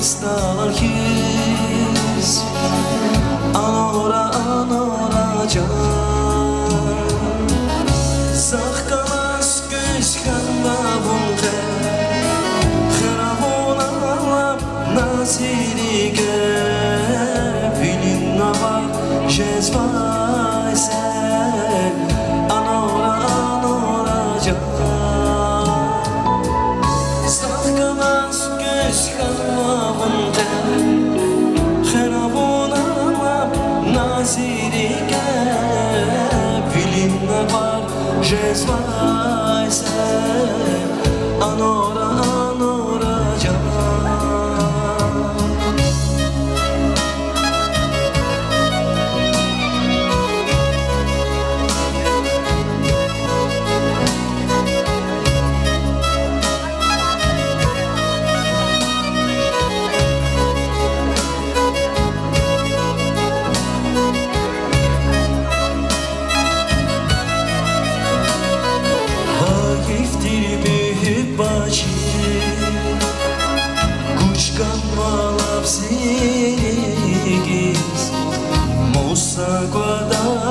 stalar kiz Anora can Zahkalas göz kanlavun Kharavona nazirige Filin var jezvay sen Anora can Zahkalas göz kanlavun Kharavona nazirige Filin var jezvay sen Anora can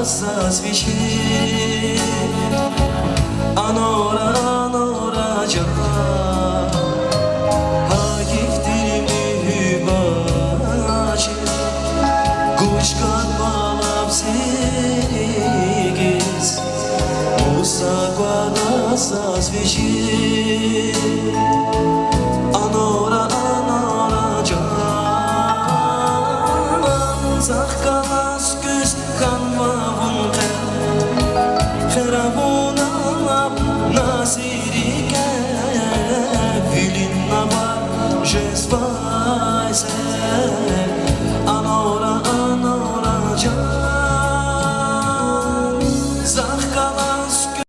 Zazwyczaj Anora can Hayiftirimi hübacı Kuşkan balap zigiz Musa guada zazwyczaj Anora can Zahkalas göz kanmavun Kharavona nazirige Filin var jezvay sen Anora can